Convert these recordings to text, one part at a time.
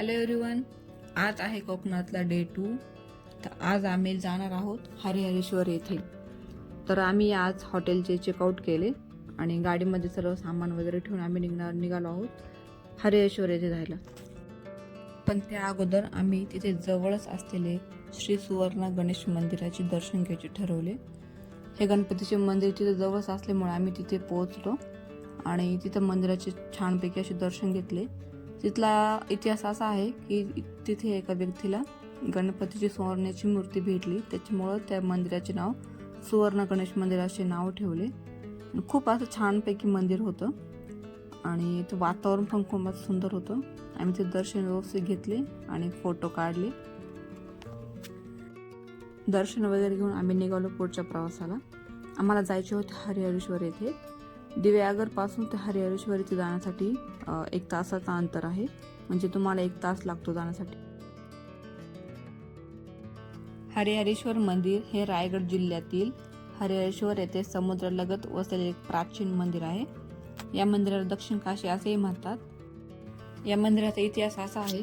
Hello everyone, आज आहे कोकणातला डे 2. तर आज आम्ही जाणार आहोत हरिहरेश्वर येथे. तर आम्ही आज हॉटेलचे चेकआउट केले आणि गाडीमध्ये सर्व सामान वगैरे ठेवून आम्ही निघालो आहोत हरिहरेश्वर येथे जायला. पण त्या अगोदर आम्ही तिथे जवळच असलेले श्री सुवर्ण गणेश मंदिराचे दर्शन घ्यायचे ठरवले. हे गणपतीचे मंदिर तिथे जवळच असल्यामुळे आम्ही तिथे पोहोचलो आणि तिथं मंदिराचे छानपैकी असे दर्शन घेतले. तिथला इतिहास असा आहे की तिथे एका व्यक्तीला गणपतीची सुवर्णाची मूर्ती भेटली, त्याच्यामुळं त्या मंदिराचे नाव सुवर्ण गणेश मंदिर असे नाव ठेवले. खूप असं छानपैकी मंदिर होतं आणि ते वातावरण पण खूप सुंदर होतं. आम्ही ते दर्शन व्यवस्थित घेतले आणि फोटो काढले. दर्शन वगैरे घेऊन आम्ही निघालो पुढच्या प्रवासाला. आम्हाला जायचे होते हरिहरेश्वर येथे. दिव्यागर पासून ते हरिहरेश्वर येथे जाण्यासाठी 1 तासाचा अंतर आहे, म्हणजे तुम्हाला 1 तास लागतो जाण्यासाठी. हरिहरेश्वर मंदिर हे रायगड जिल्ह्यातील हरिहरेश्वर येथे समुद्रालगत वसलेले एक प्राचीन मंदिर आहे. या मंदिराला दक्षिण काशी असेही म्हणतात. या मंदिराचा इतिहास असा आहे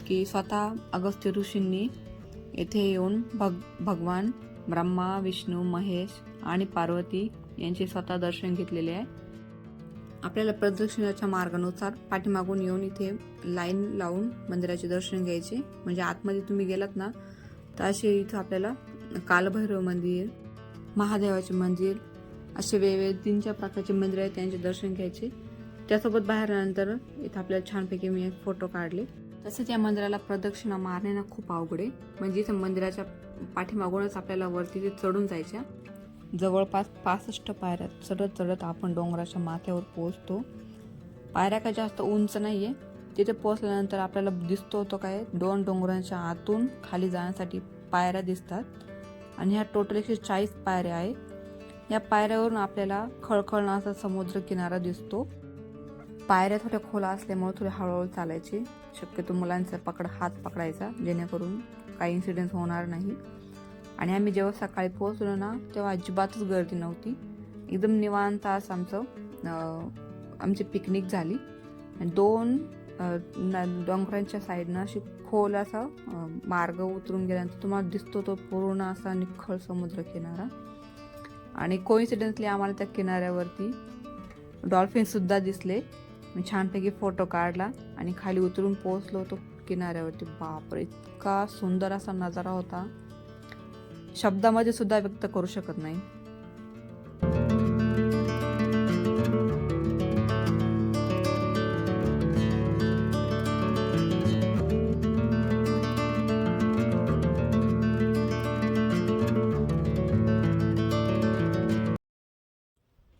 की स्वतः अगस्त्य ऋषींनी येथे येऊन भगवान ब्रह्मा, विष्णू, महेश आणि पार्वती यांचे स्वतः दर्शन घेतलेले आहे. आपल्याला प्रदक्षिणाच्या मार्गानुसार पाठीमागून येऊन इथे लाईन लावून मंदिराचे दर्शन घ्यायचे. म्हणजे आतमध्ये तुम्ही गेलात ना तर असे इथं आपल्याला कालभैरव मंदिर, महादेवाचे मंदिर असे वेगवेगळे 3-4 प्रकारचे मंदिर आहेत, त्यांचे दर्शन घ्यायचे. त्यासोबत बाहेर आल्यानंतर इथं आपल्याला छानपैकी मी एक फोटो काढले. तसंच या मंदिराला प्रदक्षिणा मारणे खूप अवघड आहे. म्हणजे इथं मंदिराच्या पाठीमागूनच आपल्याला वरती चढून जायच्या. जवळपास 65 पायऱ्या चढत चढत आपण डोंगराच्या माथ्यावर पोहोचतो. पायऱ्या काय जास्त उंच नाहीये. तिथे पोहोचल्यानंतर आपल्याला दिसतो तो काय 2 डोंगरांच्या आतून खाली जाण्यासाठी पायऱ्या दिसतात आणि ह्या टोटल 140 पायऱ्या आहेत. या पायऱ्यावरून आपल्याला खळखळ असा समुद्र किनारा दिसतो. पायऱ्या थोड्या खोला असल्यामुळे थोडे हळूहळू चालायचे. शक्यतो मुलांचा हात पकडायचा, जेणेकरून काही इन्सिडेंट होणार नाही. आणि आम्ही जेव्हा सकाळी पोहोचलो ना तेव्हा अजिबातच गर्दी नव्हती. एकदम निवांत असं आमची पिकनिक झाली. 2 डोंगरांच्या साईडनं अशी खोल असा मार्ग उतरून गेल्यानंतर तुम्हाला दिसतो तो पूर्ण असा निखळ समुद्र किनारा. आणि कोइन्सिडेंटली आम्हाला त्या किनाऱ्यावरती डॉल्फिन सुद्धा दिसले. मी छानपैकी फोटो काढला आणि खाली उतरून पोहोचलो होतो किनाऱ्यावरती. बापरे, इतका सुंदर असा नजारा होता, शब्दामध्ये सुद्धा व्यक्त करू शकत नाही.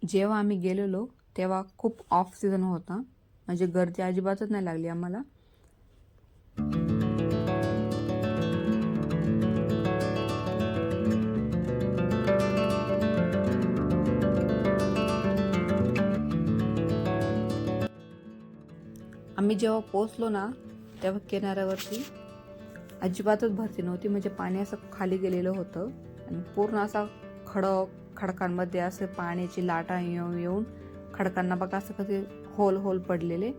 जेव्हा आम्ही गेलेलो तेव्हा खूप ऑफ सीझन होता, म्हणजे गर्दी अजिबातच नाही लागली आम्हाला. आम्ही जेव्हा पोहोचलो ना तेव्हा किनाऱ्यावरती अजिबातच भरती नव्हती. म्हणजे पाणी असं खाली गेलेलं होतं आणि पूर्ण असा खडकांमध्ये असं पाण्याची लाटा येऊन खडकांना बघा असं कसे होल पडलेले.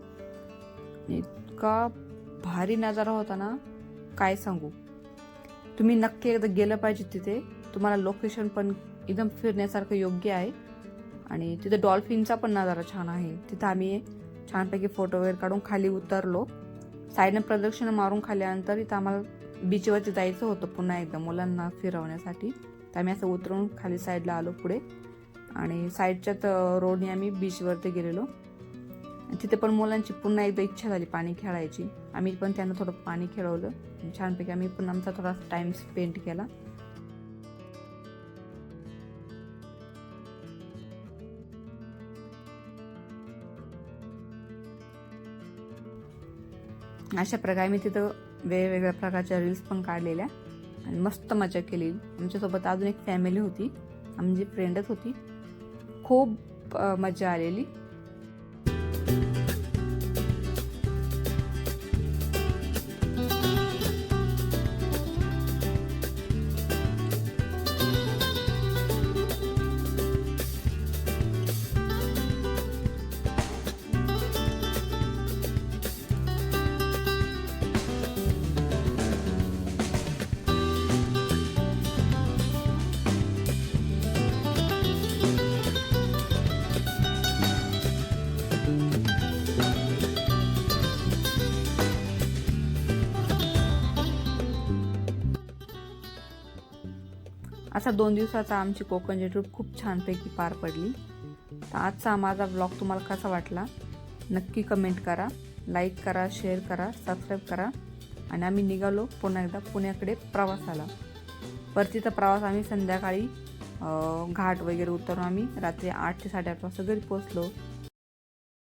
इतका भारी नजारा होता ना, काय सांगू. तुम्ही नक्की एकदा गेलं पाहिजे तिथे. तुम्हाला लोकेशन पण एकदम फिरण्यासारखं योग्य आहे आणि तिथे डॉल्फिनचा पण नजारा छान आहे. तिथं आम्ही छानपैकी फोटो वगैरे काढून खाली उतरलो. साईडने प्रदक्षिणा मारून खाली आल्यानंतर इथं आम्हाला बीचवरती जायचं होतं पुन्हा एकदा मुलांना फिरवण्यासाठी. तर आम्ही असं उतरून खाली साईडला आलो पुढे आणि साईडच्याच रोडने आम्ही बीचवरती गेलेलो. तिथे पण मुलांची पुन्हा एकदा इच्छा झाली पाणी खेळायची. आम्ही पण त्यांना थोडं पाणी खेळवलं. छानपैकी आम्ही पण आमचा थोडा टाइम स्पेंड केला. अशा प्रकारे मी तिथं वेगवेगळ्या प्रकारच्या रील्स पण काढलेल्या आणि मस्त मजा केली. आमच्यासोबत अजून एक फॅमिली होती, आमची फ्रेंडच होती. खूप मजा आलेली. असा 2 दिवसाचा आमची कोकणची ट्रिप खूप छानपैकी पार पडली. तर आजचा माझा ब्लॉग तुम्हाला कसा वाटला नक्की कमेंट करा, लाईक करा, शेअर करा, सबस्क्राईब करा. आणि आम्ही निघालो पुन्हा एकदा पुण्याकडे प्रवासाला. परतीचा प्रवास आम्ही संध्याकाळी घाट वगैरे उतरून आम्ही रात्री 8 ते 8:30 वाजता घरी पोचलो.